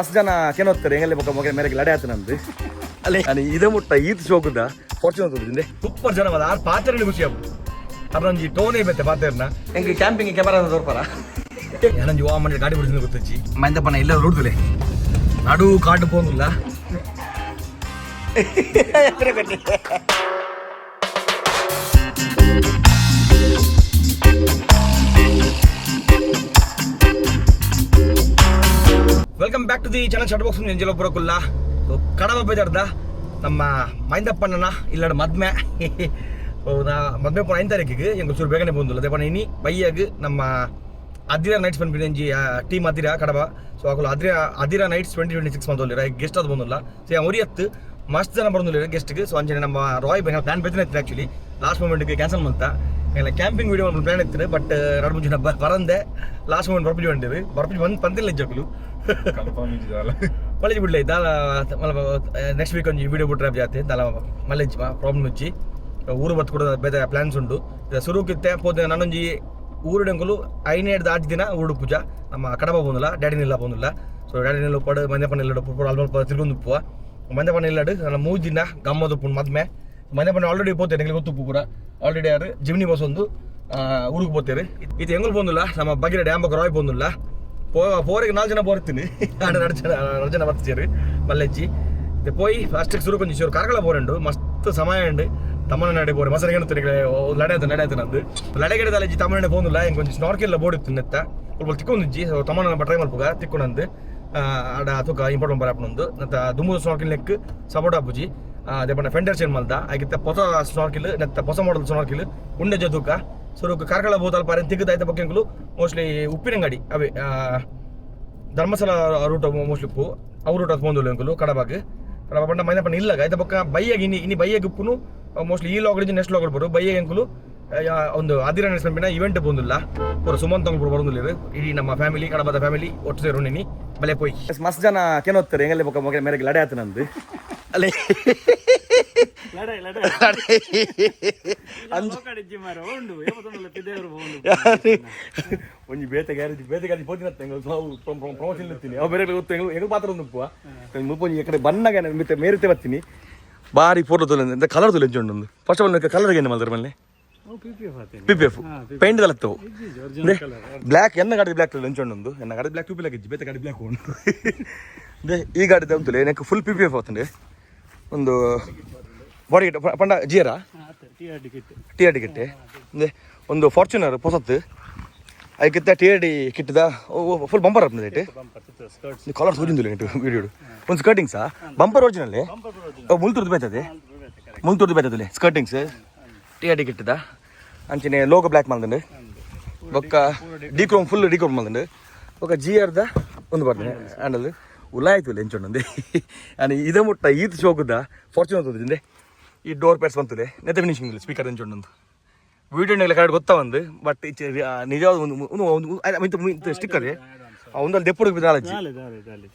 ಮಸ್ತ್ ಜನ ಕೆನೋತ್ತಾರೆ ಎಂಗಲ್ಲೇ ಬೊಕ್ಕ ಮೊಗೆ ಮೇರೆಗೆ ಲಡೆ ಆತ ನಂದು ಅಲ್ಲಿ ನಾನು ಇದೇ ಮುಟ್ಟ ಈತ್ ಶೋಕುದ ಫಾರ್ಚುನರ್ ತೋರಿಸಿದೆ ಸೂಪರ್ ಜನ ಮದ ಆರು ಪಾತ್ರೆ ಖುಷಿ ಆಗ್ಬೋದು ಅದ್ರಂಜಿ ಟೋನೇ ಬೇತೆ ಪಾತ್ರೆನ ಹೆಂಗೆ ಕ್ಯಾಂಪಿಂಗ್ ಕ್ಯಾಮರಾ ತೋರ್ಪಾರ ಏನಂಜಿ ವಾ ಮಂಡಿ ಗಾಡಿ ಬಿಡಿಸಿದ ಗೊತ್ತಜ್ಜಿ ಮಂದಪ್ಪನ ಎಲ್ಲ ಹುಡುಗಲೆ ನಡು ಕಾಡು ಪೋನಿಲ್ಲ welcome back to the channel short box ಎಂಜಲ್ ಬರೋಕುಲ್ಲ ಕಡಬ ಬೇಜಾರ್ದ ನಮ್ಮ ಮೈಂದಪ್ಪನ ಇಲ್ಲಡ ಮದ್ಮೆ ಮದ್ಮೆ ಪೋನ 5 ತಾರೀಕಿಗೆ ಎಂಗೆ ಚೂರು ಬೇಗನೆ ಬಂದಿಲ್ಲ ಅದೇ ಪಣ ಇನಿ ಬೈಯಾಗ ನಮ್ಮ ಅದಿರಾ ನೈಟ್ಸ್ ಬಂದ್ಬಿಟ್ಟು ಎಂಜಿ ಟೀಮ್ ಅದಿರಾ ಕಡಬ ಸೊ ಆಗಲು ಅದಿರಾ ನೈಟ್ಸ್ 2026 ಬಂದಿಲ್ಲ ಗೆಸ್ಟ್ ಅದು ಬಂದಿಲ್ಲ ಸೊ ಅವರಿಯತ್ತು ಮಸ್ತ್ ಜನ ಬಂದಿಲ್ಲ ಗೆಸ್ಟ್ಗೆ ಸೊ ಅಂಜನೆ ನಮ್ಮ ರಾಯ್ ಬೈ ಪ್ಲಾನ್ ಬೇತನೆ ಇತ್ತು ಆ್ಯಕ್ಚುಲಿ ಲಾಸ್ಟ್ ಮೂಮೆಂಟ್ಗೆ ಕ್ಯಾನ್ಸಲ್ ಮಂತ ಎಲ್ಲ ಕ್ಯಾಂಪಿಂಗ್ ವಿಡಿಯೋ ಒಂದು ಪ್ಲಾನ್ ಇತ್ತು ಬಟ್ 2-3 ಜನ ಬರಂದೆ ಲಾಸ್ಟ್ ಮೂಮೆಂಟ್ ಬರ್ಪಿಜಿ ಬಂದಿವಿ ಬರ್ಪಿಜಿ ಬಂದು ಬಂದಿಲ್ಲ ಜಗ್ಲು ಮಳೆ ಬಿಡ್ಲಿ ದಾಲ ನೆಕ್ಸ್ಟ್ ವೀಕ್ ಒಂದು ವಿಡಿಯೋ ಬಿಟ್ರೆ ಜಾತಿ ದಾಲ ಮಳೆ ಪ್ರಾಬ್ಲಮ್ ಇಚ್ಚಿ ಊರು ಬತ್ತು ಕೂಡ ಬೇರೆ ಪ್ಲಾನ್ಸ್ ಉಂಟು ಸುರುಕಿತ್ತೆ ಪೋದೆ ನಾನೊಂಜಿ ಊರುಡೆಂಕಲು 5 ಆಜ್ ದಿನ ಊರು ಪೂಜಾ ನಮ್ಮ ಕಡಬ ಬಂದಿಲ್ಲ ಡ್ಯಾಡಿನಿಲ್ಲ ಬಂದಿಲ್ಲ ಸೊ ಡ್ಯಾಡಿನಿಲ್ಲ ಪಡು ಮಂದೆಪನ ಇಲ್ಲಡು ಅಲ್ಪ ತಿರ್ಗೊಂದು ಉಪ್ಪು ಮಂದೆಪನ ಇಲ್ಲಡು ನನ್ನ 3 ದಿನ ಗಮ್ಮದು ಉಪ್ಪು ಮದ್ಮೆ ಮಂದೆಪನ ಆಲ್ರೆಡಿ ಪೋತೆ ನನಗೆ ಗೊತ್ತುಪ್ಪು ಕೂಡ ಆಲ್ರೆಡಿ ಯಾರು ಜಿಮ್ನಿ ಬಸ್ ಒಂದು ಊರಿಗೆ ಪೋತೇರಿ ಇದು ಹೆಂಗಲ್ ಬಂದಿಲ್ಲ ನಮ್ಮ ಬಗೆರೆ ಡ್ಯಾಮ್ ಬಗ್ಗೆ ರಾಯ್ ಬಂದಿಲ್ಲ ಪೋರಿಗೆ 4 ಜನ ಬೋರ್ತೀನಿ 2 ಜನ ಬರ್ತೀರಿ ಮಲ್ಲೆಚ್ಚಿ ಪೋಯಿ ಫಸ್ಟಿಗೆ ಸುರು ಕೊಂಚ ಚೂರು ಕಾರ್ಕಳ ಬೋರಂಡು ಮಸ್ತ್ ಸಮಯ ಉಂಡು ತಮ್ಮನ ನಡೆ ಬೋರೆ ಮಸರಿಗೆ ಲಡಾಯ್ತು ನಂದು ಲಡೆಗಡೆ ತಲೆಜಿ ತಮ್ಮನ ಪೋನಿಲ್ಲ ಹೆಂಗೆ ಕೊಂಚ ಸ್ನಾರ್ಕೆಲ್ಲ ಬೋಡಿತ್ತು ನೆತ್ತ ಸ್ವಲ್ಪ ತಿಕ್ಕೊಂದಿಜ್ಜಿ ತಮ್ಮನ ಟ್ರೈ ಮಲ್ಪುಗ ತಿಕ್ಕೊಂಡಂದು ಆಡ ತೂಕ ಇಂಪಾರ್ಟೆಂಟ್ ಬರಾಪನೊಂದು ನೆತ್ತ ದುಮ್ಮು ಸ್ನಾರ್ಕಿಲ್ ನೆಕ್ ಸಪೋರ್ಟ್ ಆಪುಜಿ ಅದೇ ಪಂಡ ಫೆಂಡರ್ ಚೇಂಜ್ ಮಲ್ದ ಆಗಿತ್ತ ಹೊಸ ಸ್ನಾರ್ಕಿಲ್ ನೆತ್ತ ಹೊಸ ಮಾಡಲ್ ಸ್ನಾರ್ಕಿಲ್ ಉಂಡೆ ಜತೂಕ ಸುರುಕು ಕಾರ್ಕಳ ಬೋತಲ್ ಪಾರೆ ತಿಕ್ಕದಾಯ್ತ ಬಕ್ಕೆಂಗಳು ಮೋಸ್ಟ್ಲಿ ಉಪ್ಪಿನಂಗಡಿ ಅವೇ ಧರ್ಮಸ್ಥಳ ರೂಟ್ ಮೋಸ್ಟ್ಲಿ ಉಪ್ಪು ಅವ್ರ ರೂಟ್ ಅದು ಬಂದು ಎಂಕುಲು ಕಡಬಾಗ್ ಕಡಬ ಪಂಡ ಮೈನ ಪಂಡ ಇಲ್ಲ ಆಯ್ತ ಪಕ್ಕ ಬೈಯಾಗ ಇನಿ ಬೈಯಾಗ ಉಪ್ಪುನು ಮೋಸ್ಟ್ಲಿ ಈ ಲಾಗಡಿಜಿ ನೆಕ್ಸ್ಟ್ ಲಾಗಡ್ ಬರು ಬೈಯಾಗ ಎಂಕುಲು ಒಂದು ಅದಿರ ನೆನೆಸ್ಪಿನ ಇವೆಂಟ್ ಬಂದಿಲ್ಲ ಪೂರ ಸುಮಂತ್ ಅಂಗಳು ಬರೋದಿಲ್ಲ ಇಡೀ ನಮ್ಮ ಫ್ಯಾಮಿಲಿ ಕಡಬದ ಫ್ಯಾಮಿಲಿ ಒಟ್ಟು ಸೇರು ನಿನಿ ಬಲೆ ಪೋಯ್ ಮಸ್ತ್ ಜನ ಕೆನೋತ್ತಾರೆ ಎಂಗಲ್ಲೇ ಬೊಕ್ಕ ಮೊಗೆ ಮೇರೆಗೆ ಲಡೆ ಆತ ನಂದು ಅಲ್ಲಿ ಒಂಜಿ ಬೇತೆ ಗ್ಯಾರೇಜ್ ಪೋತಿನ ಪ್ರಮೋಷನ್ ಇರ್ತೀನಿ ಅವು ಬೇರೆ ಹೆಂಗ್ ಪಾತ್ರ ಮುಪ್ಪು ಮುಪ್ಪೊಂಜಿ ಈ ಕಡೆ ಬನ್ನಾಗ ಮೇರಿತೆ ಬರ್ತೀನಿ ಬಾರಿ ಫೋಟೋ ತೊಲೆ ಕಲರ್ ತೊಲೆ ಒಂದು ಫಸ್ಟ್ ಆಫ್ ಆಲ್ ಕಲರ್ ಏನು ಮಾಡ್ತಾರೆ ಮನೆ PPF ಪೇಂಟ್ ತಲತ್ತವು ಬ್ಲ್ಯಾಕ್ ಎನ್ನ ಗಾಡಿ ಬ್ಲ್ಯಾಕ್ ಲಂಚೊಂಡು ಎನ್ನ ಗಾಡಿ ಬ್ಲ್ಯಾಕ್ ಟೂಪಿ ಲಾಗಿಜ್ಜಿ ಬೇತೆ ಗಾಡಿ ಬ್ಲ್ಯಾಕ್ ಉಂಟು ಈ ಗಾಡಿ ಅಂತಲೇ ನನಗೆ ಫುಲ್ PPF ಹೋಗ್ತಂಡೆ ಒಂದು ಬಾಡಿ ಕಿಟ್ ಪಂಡ ಜಿಯರಾ TRD ಕಿಟ್ಟೆ ಒಂದು ಫಾರ್ಚುನರ್ ಹೊಸತ್ತು ಅದಕ್ಕಿಂತ TRD ಕಿಟ್ಟದ ಫುಲ್ ಬಂಪರ್ ಆಗ್ತದೆ ಕಲರ್ ಸೂರಿಂದಿಲ್ಲ ನೆಟ್ಟು ವಿಡಿಯೋ ಒಂದು ಸ್ಕರ್ಟಿಂಗ್ಸಾ ಬಂಪರ್ ಒರಿಜಿನಲ್ಲಿ ಮುಲ್ತುರ್ದು ಬೇತದೆ ಸ್ಕರ್ಟಿಂಗ್ಸ್ TRD ಕಿಟ್ಟದ ಅಂಚನೆ ಲೋಗೋ ಬ್ಲ್ಯಾಕ್ ಮಾಡ್ದಂಡು ಬೊಕ್ಕ ಫುಲ್ ಡಿಕ್ರೋಮ್ ಮಾಡ್ದಂಡು ಬೊಕ್ಕ GRದ ಒಂದು ಬರ್ತದೆ ಹ್ಯಾಂಡಲ್ ಉಲಾಯ್ತು ಎಂಚೊಂಡೆ ನಾನು ಇದೇ ಮುಟ್ಟ ಈತ್ ಶೋಕುದ ಫಾರ್ಚುನರ್ ತೊಂದಿದ್ದೆ ಈ ಡೋರ್ ಪ್ಯಾಡ್ಸ್ ಬಂತದೆ ನೆತ್ತ ಫಿನಿಶಿಂಗ್ ಇಲ್ಲ ಸ್ಪೀಕರ್ ಎಂಚೊಂಡು ವಿಡಿಯೋನೆಲ್ಲ ಕರೆಕ್ಟ್ ಗೊತ್ತಾ ಒಂದು ಬಟ್ ನಿಜವಾದ ಒಂದು ಸ್ಟಿಕ್ಕರ್ ಒಂದಲ್ಲಿ ದೆಪ್ಪುಡಿಗೆ ಬಿದ್ದಾಲಜ್ಜಿ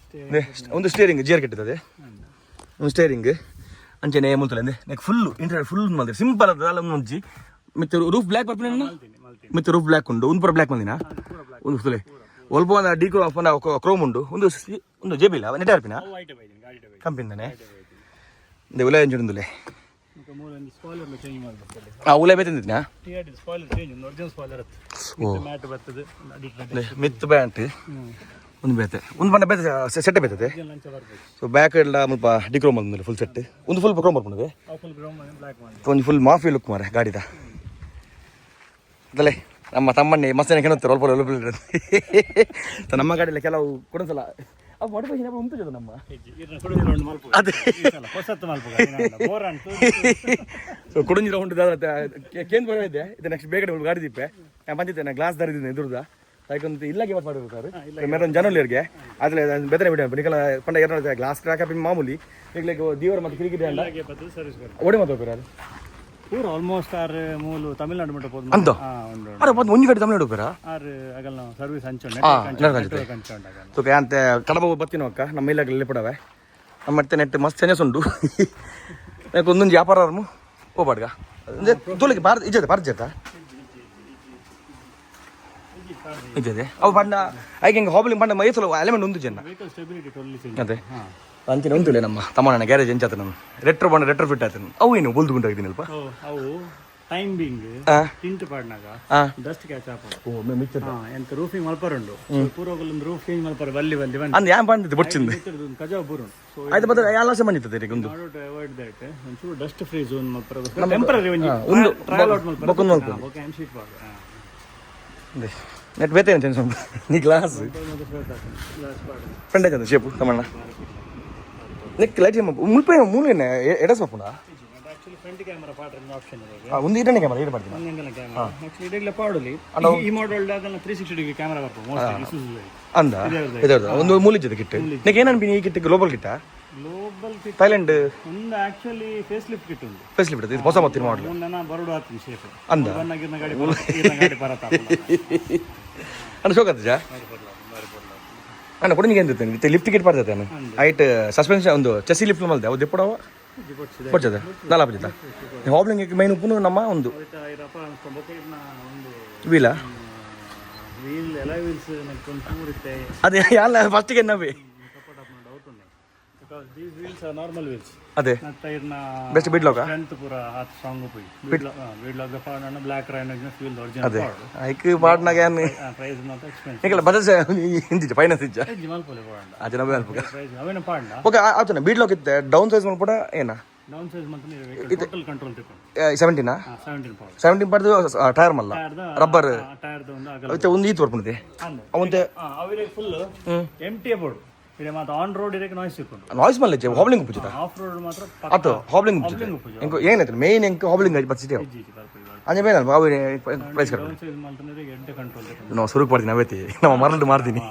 ಒಂದು ಸ್ಟೇರಿಂಗ್ ಜಿಯರ್ ಕೆಟ್ಟಿದೆ ಒಂದು ಸ್ಟೇರಿಂಗ್ ಅಂಚೆನೆ ಮುಲ್ತಲೆ ನೆಕ್ ಫುಲ್ ಇಂಟೀರಿಯರ್ ಫುಲ್ ಮಾಡಿದೆ ಸಿಂಪಲ್ ಅದ ಅಲ್ಲ ಒಂಜಿ ಮತ್ತೆ ರೂಫ್ ಬ್ಲ್ಯಾಕ್ ಬರ್ತೀನಿ ಮತ್ತೆ ರೂಫ್ ಬ್ಲ್ಯಾಕ್ ಉಂಡು ಒಂದು ಪೂರ ಬ್ಲ್ಯಾಕ್ ಮಂದಿನ ಒಂದು ಫುಲ್ ಒಲ್ಪ ಒಂದು ಡಿಕೋ ಕ್ರೋಮ್ ಉಂಡು ಒಂದು JB ಇಲ್ಲ ನೆಟ್ ಆರ್ಪಿನ ಕಂಪನಿದಾನೆ ಉಲೆ ಎಂಜುಂದುಲೆ ಉಲೆ ಬೇತಿದ್ದಿನ ಮಿತ್ ಬ್ಯಾಂಟ್ ಒಂದು ಬೇತೆ ಒಂದು ಪಂಡ ಬೇತೆ ಸೆಟ್ ಬೇತದೆ ಸೊ ಬ್ಯಾಕ್ ಎಲ್ಲ ಮುಲ್ಪ ಡಿಕ್ರೋಮ್ ಬಂದಿಲ್ಲ ಫುಲ್ ಸೆಟ್ ಒಂದು ಫುಲ್ ಕ್ರೋಮ್ ಬರ್ಕೊಂಡೆ ಒಂದು ಫುಲ್ ಮಾಫಿ ಲುಕ್ ಮಾರೆ ಗಾಡಿದ ಅದಲ್ಲೇ ನಮ್ಮ ತಮ್ಮಣ್ಣೆ ಮಸ್ತನೇ ಕೆಣುತ್ತಾರೆ ಒಲ್ಪ ನಮ್ಮ ಗಾಡಿಯಲ್ಲಿ ಕೆಲವು ಕೊಡೋಸಲ ಉಂಟು ನಮ್ಮ ಅದೇ ಸೊ ಕುಡುಂಜಿರ ಉಂಟು ಕೇಂದ್ರ ಬರೋದೆ ಇದು ನೆಕ್ಸ್ಟ್ ಬೇಗ ಗಾಡಿ ದಿಪ್ಪೆ ನಾನು ಬಂದಿದ್ದೇನೆ ಗ್ಲಾಸ್ ದಾರಿದ್ದೀನಿ ಎದುರುದ ಯಾಕಂತ ಇಲ್ಲಾಗೆ ಇವತ್ತು ಮಾಡಿರ್ತಾರೆ ಮೇರೆ ಜನರಿಗೆ ಅದ್ರ ಬೆದರೆ ಬಿಡ ನಿಕಲ ಪಂಡ ಎರಡು ಗ್ಲಾಸ್ ಕ್ರಾಕ್ ಹಾಕಿ ಮಾಮೂಲಿ ಈಗ ದೀವರ ಮತ್ತು ಕ್ರಿಕೆಟ್ ಓಡಿ ಮತ್ತೆ ಹೋಗ್ತಾರೆ ಪೂರ ಆಲ್ಮೋಸ್ಟ್ ಆರು ಮೂಲು ತಮಿಳ್ನಾಡು ಮಟ್ಟ ಪೋದು ಅಂತ ಅರೆ ಮತ್ತೆ ಒಂಜಿ ಗಾಡಿ ತಮಿಳ್ನಾಡು ಹೋಗ್ಯಾರ ಆರು ಅಗಲ್ ನಾವು ಸರ್ವಿಸ್ ಹಂಚೋಣ ತೋಕೆ ಅಂತ ಕಡಬ ಬತ್ತಿನ ಅಕ್ಕ ನಮ್ಮ ಇಲ್ಲಾಗಲಿ ಪಡವೆ ನಮ್ಮ ಮತ್ತೆ ನೆಟ್ ಮಸ್ತ್ ಸೆನ್ಯಸ್ ಉಂಟು ಯಾಕೆ ಒಂದೊಂದು ವ್ಯಾಪಾರ ಹೋಗ್ಬಾಡ್ಗ ತೋಲಿಗೆ ಬಾರ್ ಇಜ್ಜದ ಬಾರ್ ಜತ ಇದೆ ಅವು ಪಂಡ ಐಕೆ ಹಿಂಗೆ ಹಾಬ್ಲಿಂಗ್ ಪಂಡ ಮೈಸೂರು ಎಲಿಮೆಂಟ್ ಒಂದು ಜನ ವೆಹಿಕಲ್ ಸ್ಟೆಬಿಲಿಟಿ ಟೋಟಲಿ ಅದೇ ಅಂತಿನ ಒಂದಿಲ್ಲ ನಮ್ಮ ತಮ್ಮನ ಗ್ಯಾರೇಜ್ ಎಂಚಾತ ನಾನು ರೆಟ್ರೋ ಬಂಡ ರೆಟ್ರೋ ಫಿಟ್ ಆಯ್ತು ಅವು ಏನು ಬುಲ್ದು ಗುಂಟಾಗಿದ್ದೀನಲ್ಪ ಅವು ಟೈಮ್ ಬಿಂಗ್ ಟಿಂಟ್ ಪಾಡ್ನಾಗ ಡಸ್ಟ್ ಕ್ಯಾಚ್ ಆಪು ಎಂತ ರೂಫಿಂಗ್ ಮಲ್ಪರುಂಡು ಪೂರ್ವಗಲ್ ಒಂದು ರೂಫ್ ಚೇಂಜ್ ಮಲ್ಪರು ಬಲ್ಲಿ ಬಲ್ಲಿ ಬಂದು ಅಂದ್ ಯಾನ್ ಬಂದಿದ್ದು ಬೊಚ್ಚಿಂದು ಕಜಾವ್ ಬೂರುಂಡು ಸೊ ಆಯ್ತು ಬದ ಎಲ್ಲ ಸಹ ಬಂದಿತ್ತು ಈಗ ಒಂದು ಟು ಅವಾಯ್ಡ್ ದಟ್ ಒಂಚೂರು ಡಸ್ಟ್ ಫ್ರೀ ಝೋನ್ ಮಲ್ಪರು ಟೆಂಪರರಿ ಒಂದು ಟ್ರಯಲ್ ಔಟ್ ಮಲ್ಪರು ಬೊಕ್ಕೊಂದು ಮಲ್ಪರು ಓಕೆ ಆನ್ ಶೀಟ್ ಪಾಡ್ ನೆಟ್ ಬೇತೆ ಅಂತ ನೀ ಗ್ಲಾಸ್ ಫ್ರೆಂಡ್ ಆಯ್ತು ಶೇಪು ತಮ್ಮಣ್ಣ ನೆಕ್ ಲೈಟ್ ಮುಲ್ಪೆ ಮೂಲೇನೆ ಎಡಸ್ಪುಂಡ ಆಕ್ಚುಲಿ ಫ್ರಂಟ್ ಕ್ಯಾಮೆರಾ ಪಾಡ್ರೆ ಆಪ್ಷನ್ ಇದೆ ಒಂದು ಇದನ್ನೇ ಕ್ಯಾಮರಾ ಇದು ಮಾಡ್ತೀನಿ ಒಂದು ಆಂಗಲ್ ಕ್ಯಾಮೆರಾ ಆಕ್ಚುಲಿ ಇದೆಲ್ಲ ಪಾಡಲಿ ಈ ಮಾಡೆಲ್ ದಾಗಲ್ಲ 360 ಡಿಗ್ರಿ ಕ್ಯಾಮೆರಾ ಬರ್ತದೆ ಮೋಸ್ಟ್ಲಿ ಇಸುಜು ಅಂದ ಇದರದು ಒಂದು ಮೂಲಿಜದ ಕಿಟ್ ನಿನಗೆ ಏನನ್ಪಿ ಈ kit global Kitta global kit Thailand ಒಂದು ಆಕ್ಚುಲಿ ಫೇಸ್ ಲಿಫ್ಟ್ ಕಿಟ್ ಉಂಟು ಫೇಸ್ ಲಿಫ್ಟ್ ಇದು ಹೊಸ ಮತ್ತಿನ ಮಾಡಲ್ ಮುಂದನ ಬರೋಡು ಆತೀನಿ ಶೇಪ್ ಅಂದ ಬನ್ನಗಿನ ಗಾಡಿ ಬರತ್ತ ಅಣ್ಣ ಶೋಕತ್ತಜ ಅಣ್ಣ ಕೂಡ ನಿಗೆ ಎಂದಿರ್ತೇನೆ ಇದು ಲಿಫ್ಟ್ ಕಿಟ್ ಪಡ್ತೈತೆ ಅಣ್ಣ ಹೈಟ್ ಸಸ್ಪೆನ್ಷನ್ ಒಂದು ಚೆಸ್ಸಿ ಲಿಫ್ಟ್ ಮಲ್ದೆ ಅವು ದೆಪ್ಪಡವ ಕೊಡ್ತದೆ ನಾಲ ಬಜ್ಜತ ಹಾಬ್ಲಿಂಗ್ ಮೈನ್ ಉಪ್ಪು ನಮ್ಮ ಒಂದು ವೀಲ ವೀಲ್ ಎಲ್ಲ ವೀಲ್ಸ್ ನನಗೆ ಚೂರು ಇತ್ತೆ ಅದೇ ಎಲ್ಲ ಫಸ್ಟಿಗೆ ನವ್ವಿ ಸಪೋರ್ಟ್ ಅಪ್ ಮಾಡಿ ಡೌಟ್ ಉಂಟು because these wheels are normal wheels ಅದೇ ಟೈರ್ನ ಬೆಸ್ಟ್ ಬಿಡ್ಲೋಗ ಸ್ಟ್ರೆಂತ್ ಪೂರ ಹಾತ್ ಸ್ಟ್ರಾಂಗ್ ಹೋಗಿ ಬಿಡ್ಲಾಗ ಪಾಡಣ್ಣ ಬ್ಲಾಕ್ ರೈನ್ ಫೀಲ್ ಒರಿಜಿನಲ್ ಅದೇ ಐಕ್ ಪಾಡ್ನಾಗ ಏನು ಪ್ರೈಸ್ ಮಾತ್ರ ಎಕ್ಸ್ಪೆನ್ಸಿವ್ ಹೇಗಲ್ಲ ಬಜಾಜ್ ಇಂದಿಜ್ಜ ಫೈನಾನ್ಸ್ ಇಜ್ಜ ಜಿಮಲ್ಪೋಲೆ ಪಾಡಣ್ಣ ಅಜ್ಜ ನವ್ವೆ ಅಲ್ಪ ಪ್ರೈಸ್ ಅವೇನ ಪಾಡಣ್ಣ ಓಕೆ ಆಚನೆ ಬೀಡ್ಲೋಕ್ ಇತ್ತೆ ಡೌನ್ ಸೈಜ್ ಮಾಡ್ಬಿಡ ಏನ ಡೌನ್ ಸೈಜ್ ಮಾತ್ರ ನೀವು ಟೋಟಲ್ ಕಂಟ್ರೋಲ್ ತಿಳ್ಕೊಂಡು 17 17 ಪವರ್ 17 ಪಡ್ದು ಟೈರ್ ಮಲ್ಲ ರಬ್ಬರ್ ಟೈರ್ದ ಒಂದು ಆಗಲ್ಲ ಮತ್ತೆ ಒಂದು ಈತ್ ಬರ್ಪುಂದೆ ಅವಂತೆ ಅವಿಗೆ ಫುಲ್ ಎಂಟಿ ಅಬೋರ್ಡ್ ಇದೆ ಮಾತ್ರ ಆನ್ ರೋಡ್ ಇರಕ್ಕೆ ನಾಯ್ಸ್ ಸಿಕ್ಕೊಂಡು ನಾಯ್ಸ್ ಮಲ್ಲ ಜೆ ಹಾಬ್ಲಿಂಗ್ ಉಪಜಿತ ಆಫ್ ರೋಡ್ ಮಾತ್ರ ಅತ್ತು ಹಾಬ್ಲಿಂಗ್ ಉಪಜಿತ ಎಂಕೋ ಏನೈತೆ ಮೇನ್ ಎಂಕೋ ಹಾಬ್ಲಿಂಗ್ ಆಗಿ ಬಚ್ಚಿದೆ ಅಂಜೆ ಮೇನ ಅವು ಪ್ರೈಸ್ ಕರ ಡೌನ್ ಸೈಜ್ ಮಾತ್ರ ಎಡ್ಡೆ ಕಂಟ್ರೋಲ್ ತಿಳ್ಕೊಂಡು ನಾವು ಸುರುಕ್ ಮಾಡ್ತೀನಿ ಅವೈತಿ ನಮ್ಮ ಮರಳು ಮಾಡ್ತೀನಿ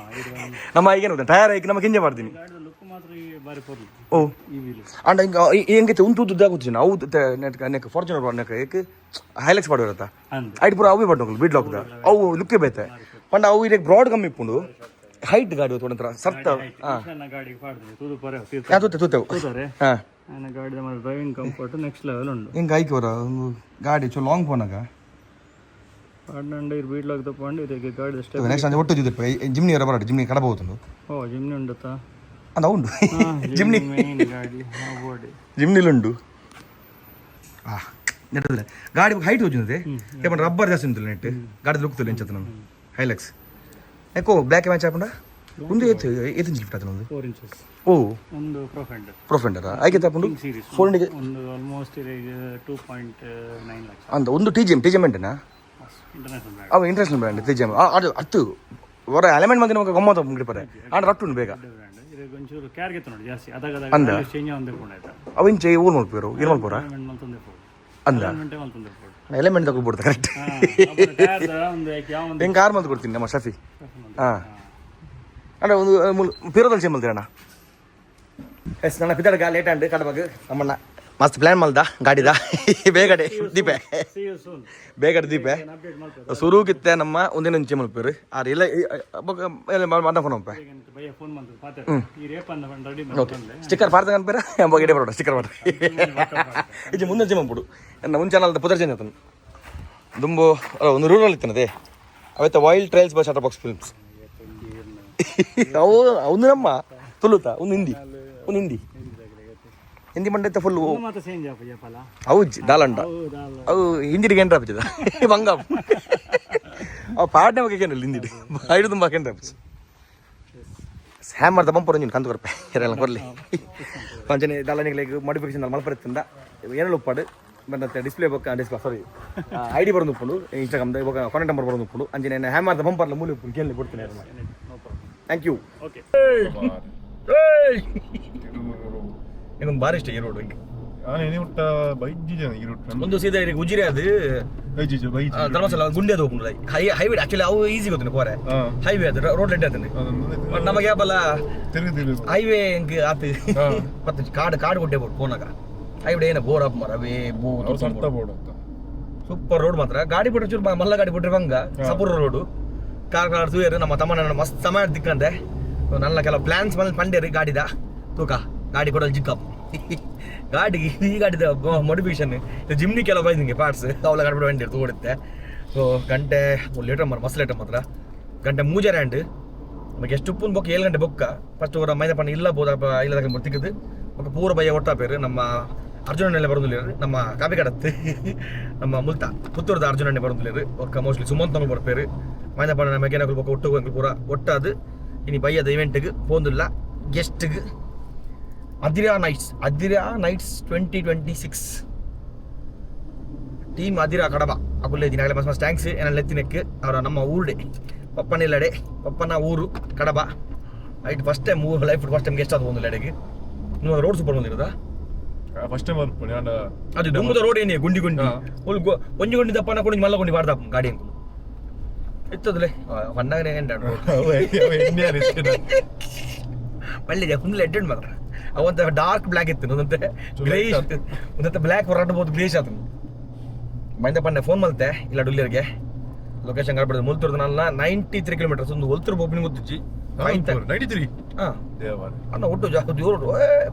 ನಮ್ಮ ಈಗೇನು ಟೈರ್ ಐಕ್ ನಮ್ಮ ಕಿಂಜೆ ಮಾಡ್ತೀನಿ ಗಾಡಿದ ಲುಕ್ ಮಾತ್ರ ಬಾರಿ ಪೊರ್ಲು ಓ ಈ ವೀಲ್ ಅಂಡ್ ಹೆಂಗೈತೆ ಒಂದು ತೂತು ಆಗುತ್ತಿನ ಅವು ನೆಕ್ ಫಾರ್ಚುನರ್ ನೆಕ್ ಏಕ್ ಹೈಲೆಕ್ಸ್ ಮಾಡಿರತ್ತ ಅಂದ್ ಐಟ್ ಪೂರ ಅವೇ ಬಡ್ಡೋಗಲ್ ಬಿಡ್ ಲಾಕ್ದ ಅವು ಲುಕ್ಕೆ ಬೇತೆ ಪಂಡ ಅವು ಇದಕ್ಕೆ ಬ್ರಾಡ್ ಕಮ್ಮಿ ಇಪ್ಪುಂಡು ಹೈಟ್ ಗಾಡಿ ಹೊತ್ತು ಸರ್ತ ನನ್ನ ಗಾಡಿಗೆ ಪಾಡ್ದೆ ತೂದು ಪರೆ ತೂತೆ ತೂತೆವು ತೂತಾರೆ ಹಾಂ ನನ್ನ ಗಾಡಿದ ಮಾತ್ರ ಡ್ರೈವಿಂಗ್ ಕಂಫರ್ಟ್ ನೆಕ್ಸ್ಟ್ ಲೆವೆಲ್ ಉಂಟು ಹಿಂಗೆ ಆಯ್ಕವರ ಒಂದು ಗಾಡಿ ಚೊ ಲಾಂಗ್ ಫೋನಾಗ ಪಾಡ್ನಂಡ ಇರ್ ಬೀಡ್ಲಾಗ ತಗೊಂಡು ಇದಕ್ಕೆ ಗಾಡಿದ ಸ್ಟೆಪ್ ನೆಕ್ಸ್ಟ್ ಅಂದ್ರೆ ಒಟ್ಟು ಇದ್ದಿತ್ತು ಜಿಮ್ನಿ ಅವರ ಬರಾಡು ಜಿಮ್ನಿ ಕಡಬಹುದು ಓ ಜಿಮ್ನಿ ಉಂಡತ್ತಾ ಅದು ಉಂಡು ಜಿಮ್ನಿ ಮೇನ್ ಗಾಡಿ ಬಾಡಿ ಜಿಮ್ನಿಲುಂಡು ನೆಟ್ಟದ್ರೆ ಗಾಡಿ ಹೈಟ್ ಹೋಗಿದೆ ಏಪಂಡ ರಬ್ಬರ್ ಜಾಸ್ತಿ ಉಂಟು ನೆಟ್ ಗಾಡಿ ಲುಕ್ತಲ್ಲ ಎಂಚತ್ತ ನಾನು ಹೈಲೆಕ್ಸ್ ಯಾಕೋ ಬ್ಲ್ಯಾಕ್ ಮ್ಯಾಚ್ ಹಾಕೊಂಡ ಒಂದು ಏತ್ ಇಂಚ್ ಲಿಫ್ಟ್ ಆಯ್ತು ಒಂದು 4 ಇಂಚಸ್ ಓ ಒಂದು ಪ್ರೊಫೆಂಡರ್ ಪ್ರೊಫೆಂಡರ್ ಆಯ್ಕೆ ತಗೊಂಡು ಸೀರೀಸ್ ಫೋನ್ಗೆ ಒಂದು ಆಲ್ಮೋಸ್ಟ್ ಈಗ 2.9 ಲಕ್ಷ ಅಂತ ಒಂದು ಟಿಜಿಎಮ್ ಎಂಟೇನಾ ಇಂಟರ್ನ್ಯಾಷನಲ್ ಬ್ರ್ಯಾಂಡ್ ಅವು ಇಂಟರ್ನ್ಯಾಷನಲ್ ಬ್ರ್ಯಾಂಡ್ ಟಿಜಿಎಮ್ ಅದು ಹತ್ತು ಹೊರ ಎಲಿಮೆಂಟ್ ಬಗ್ಗೆ ನಮಗೆ ಗಮ್ಮತ್ತು ಮುಗಿಪರೆ ಆಡ್ ರಟ್ಟು ಉಂಟು ಬೇಗ ಬ್ರ್ಯಾಂಡ್ ಇದಕ್ಕೆ ಒಂಚೂರು ಕೇರ್ ಗೆತ್ತ ನೋಡಿ ಜಾಸ್ತಿ ಅದಾಗ ಚೇಂಜ್ ಒಂದಿರ್ಕೊಂಡು ಆಯ್ತಾ ಅವಿಂಚೆ ಊರು ಮಲ್ಪೇರು ಏನು ಮಲ್ಪೋರ ಮಲ್ತೊಂದಿರ್ಬೋದು ಅಂದ ಮಲ್ತೊಂದಿರ್ಬೋದು ಎಲಿಮೆಂಟ್ ತಗೊಬಿಡ್ತಾ ಕರೆಕ್ಟ್ ಒಂದು ಯಾವ ಒಂದು ಹೆಂಗೆ ಕಾರ್ ಮಂತ್ ಕೊಡ್ತೀನಿ ನಮ್ಮ ಶಫಿ ಹಾಂ ಅಣ್ಣ ಒಂದು ಪಿರೋದಲ್ಲಿ ಚೇಮಲ್ತೀರ ಅಣ್ಣ ಎಸ್ ನನ್ನ ಪಿದಾಡ ಲೇಟ್ ಅಂಡ್ ಕಡಬಾಗ ನಮ್ಮಣ್ಣ ಮಸ್ತ್ ಪ್ಲಾನ್ ಮಲ್ದ ಗಾಡಿದ ಬೇಗಡೆ ದೀಪೆ see you soon ಬೇಗಡೆ ದೀಪೆ an update ಮಾಡ್ತಾರೆ ಸುರುಕಿತ್ತೆ ನಮ್ಮ ಒಂದಿನ ಇಂಚೆ ಮಲ್ಪೇರು ಆರು ಇಲ್ಲ ಮಾಡ್ದ ಫೋನ್ ಅಂಪೆ ಭಯ ಫೋನ್ ಮಾಡ್ತಾರೆ ಪಾತೆ ಈ ರೇಪ್ ಅಂದ ರೆಡಿ ಮಾಡ್ತಾರೆ ಸ್ಟಿಕ್ಕರ್ ಪಾರ್ದ ಅನ್ಪೇರ ಎಂಬ ಬರೋಡ ಸ್ಟಿಕ್ಕರ್ ಮಾಡ್ರಿ ಇದು ಮುಂದೆ ಚೇಮ ಬಿಡು ನನ್ನ ಮುಂಚೆ ಚಾನಲ್ ಪುದರ್ ಚೇಂಜ್ ಆತನು ದುಂಬು ಒಂದು ರೂರಲ್ಲಿ ಇತ್ತನದೇ ಅವತ್ತ wild trails by shutter box films ಅವು ಒಂದು ನಮ್ಮ ತುಳುತ ಒಂದು ಹಿಂದಿ ಹಿಂದಿ ಮಂಡೈತೆ ಫುಲ್ ಮಾತ್ರ ಚೇಂಜ್ ಆಪಲ್ಲ ಅವು ದಾಲಂಡ ಅವು ಹಿಂದಿಗೆ ಏನ್ರ ಹಚ್ಚಿದ ಬಂಗ ಅವು ಪಾಡ್ನೆ ಬಗ್ಗೆ ಏನಿಲ್ಲ ಹಿಂದಿ ಐದು ತುಂಬ ಹಾಕೇನ್ರ ಹಚ್ಚಿ ಹ್ಯಾಮ್ ಮಾಡ್ದ ಬಂಪರ್ ನೀನು ಕಂತು ಕೊರಪೆ ಎಲ್ಲ ಕೊರಲಿ ಪಂಚನೆ ದಾಲನಿಗಳಿಗೆ ಮಾಡಿಫಿಕೇಶನ್ ಮಲ್ಪರಿತ್ತಿಂದ ಏನೆಲ್ಲ ಉಪ್ಪಾಡು ಬಂದಂತೆ ಡಿಸ್ಪ್ಲೇ ಬೊಕ್ಕ ಡಿಸ್ಪ್ಲೇ ಸಾರಿ ಐಡಿ ಬರೋದು ಉಪ್ಪುಂಡು ಇನ್ಸ್ಟಾಗ್ರಾಮ್ದ ಇವಾಗ ಕಾಂಟ್ಯಾಕ್ಟ್ ನಂಬರ್ ಬರೋದು ಉಪ್ಪುಂಡು ಅಂಜನೆ ಹ್ಯಾಮ್ ಮಾಡ್ದ ಬಂಪರ್ಲ ಮೂಲೆ ಉಪ್ಪು ಕೇಳಿ ಕೊಡ್ತೀನಿ ಥ್ಯಾಂಕ್ ಯು ಓಕೆ ಇನ್ನೊಂದು ಬಾರಿ ಇಷ್ಟ ಈ ರೋಡ್ ಬೈಜಿಜ ಒಂದು ಸೀದಾ ಉಜಿರೆ ಅದು ಧರ್ಮಸ್ಥಳ ಗುಂಡಿ ಅದು ಹೋಗ್ಬಿಡು ಹೈವೇ ಆಕ್ಚುಲಿ ಅವು ಈಸಿ ಗೊತ್ತಿನ ಕೋರೆ ಹೈವೇ ಅದು ರೋಡ್ ಲೆಟ್ ಆತನೆ ನಮಗೆ ಯಾಬಲ್ಲ ಹೈವೇ ಹೆಂಗೆ ಆತು ಮತ್ತೆ ಕಾಡು ಕೊಟ್ಟೆ ಬೋರ್ಡ್ ಫೋನಾಗ ಹೈವೇ ಏನ ಬೋರ್ ಅಪ್ ಮರ ಅವೇ ಸೂಪರ್ ರೋಡ್ ಮಾತ್ರ ಗಾಡಿ ಬಿಟ್ರೆ ಚೂರು ಮಲ್ಲ ಗಾಡಿ ಬಿಟ್ರೆ ಬಂಗ ಸಪೂರ್ ರೋಡು ಕಾರ್ ಸೂಯರು ನಮ್ಮ ತಮ್ಮನ ಮಸ್ತ್ ಸಮಯ ದಿಕ್ಕಂತೆ ನನ್ನ ಕೆಲವು ಪ್ಲಾನ್ಸ್ ಬಂದು ಪಂಡೇರಿ ಗಾಡಿದ ತೂಕ ಗಾಡಿ ಕೊಡೋದು ಜಿಕ್ಕಪ್ ಗಾಡಿಗೆ ಈ ಗಾಡಿದ ಮಾಡಿಫಿಕೇಶನ್ ಜಿಮ್ನಿ ಕೆಲವು ಬೈದಿಂಗೆ ಪಾರ್ಟ್ಸ್ ಅವಳ ಗಾಡಿ ಬಿಟ್ಟು ವಂಡಿ ತಗೊಡುತ್ತೆ ಸೊ ಗಂಟೆ ಲೀಟರ್ ಮಸ್ತ್ ಲೀಟರ್ ಮಾತ್ರ ಗಂಟೆ ಮೂಜಾರೆ ಅಂಡ್ ನಮಗೆ ಎಷ್ಟು ಉಪ್ಪು ಬೊಕ್ಕ 7 ಗಂಟೆ ಬೊಕ್ಕ ಫಸ್ಟ್ ಅವರ ಮೈದ ಪಣ್ಣ ಇಲ್ಲ ಬೋದ ಇಲ್ಲದಾಗ ಬರ್ತಿಕ್ಕದು ఒక ಪೂರ ಬಯ್ಯ ಒಟ್ಟ ಪೇರು ನಮ್ಮ ಅರ್ಜುನಣ್ಣೆ ಬರೋದಿಲ್ಲ ನಮ್ಮ ಕಾಪಿ ಕಡತ್ತೆ ನಮ್ಮ ಮುಲ್ತಾ ಪುತ್ತೂರದ ಅರ್ಜುನಣ್ಣೆ ಬರೋದಿಲ್ಲ ಒಕ್ಕ ಮೋಸ್ಟ್ಲಿ ಸುಮಂತ್ ನಮಗೆ ಬರ್ಪೇರು ಮೈದ ಪಣ್ಣ ನಮಗೆ ಏನಾಗಲು ಬೊಕ್ಕ ಒಟ್ಟು ಪೂರ ಒಟ್ಟಾದು ಇನಿ ಬಯ್ಯದ ಇವೆಂಟ್ಗೆ ಪೋಂದಿಲ್ಲ ಗೆಸ್ಟ್ಗೆ ಅದಿರಾ ನೈಟ್ಸ್ 2026 ಟೀಮ್ ಅದಿರಾ ಕಡಬ ಅಕುಲ್ಲೇ ದಿನ ಮಸ್ತ್ ಥ್ಯಾಂಕ್ಸ್ ಏನೆಲ್ಲ ಎತ್ತಿನಕ್ಕೆ ಅವರ ನಮ್ಮ ಊರುಡೆ ಪಪ್ಪನಿಲ್ಲಡೆ ಪಪ್ಪನ ಊರು ಕಡಬ ಐಟ್ first time life first time guest ಅದು ಒಂದು ಲೆಡೆಗೆ ನೀವು ರೋಡ್ ಸೂಪರ್ ಬಂದಿರೋದಾ ಫಸ್ಟ್ ಟೈಮ್ ಅದು ದುಮ್ಮದ ರೋಡ್ ಏನೇ ಗುಂಡಿ ಒಂಜಿ ಗುಂಡಿ ದಪ್ಪನ ಕೊಂಡು ಮಲ್ಲ ಕೊಂಡು ಬಾರ್ದಪ್ಪ ಗಾಡಿ ಅಂಕು ಇತ್ತದಲೆ ಹೊನ್ನಾಗನೇ ಮಳ್ಳಿದೆ ಫುಲ್ ಎಡ್ಡೆಡ್ ಮಾತ್ರ ಅವಂತ ಡಾರ್ಕ್ ಬ್ಲ್ಯಾಕ್ ಇತ್ತು ಒಂದಂತೆ ಗ್ರೇಷ್ ಒಂದಂತೆ ಬ್ಲ್ಯಾಕ್ ಹೊರಟಬಹುದು ಗ್ರೇಷ್ ಆತನು ಮೈಂದ ಪಣ್ಣೆ ಫೋನ್ ಮಲ್ತೆ ಇಲ್ಲ ಡುಲ್ಲಿಯರ್ಗೆ ಲೊಕೇಶನ್ ಕಾಡ್ಬಿಡ್ದು ಮುಲ್ತುರ್ದು ನನ್ನ 93 ಕಿಲೋಮೀಟರ್ಸ್ ಒಂದು ಒಲ್ತುರ್ ಓಪನಿಂಗ್ ಗೊತ್ತಿಚ್ಚಿ 93 ಅಣ್ಣ ಒಟ್ಟು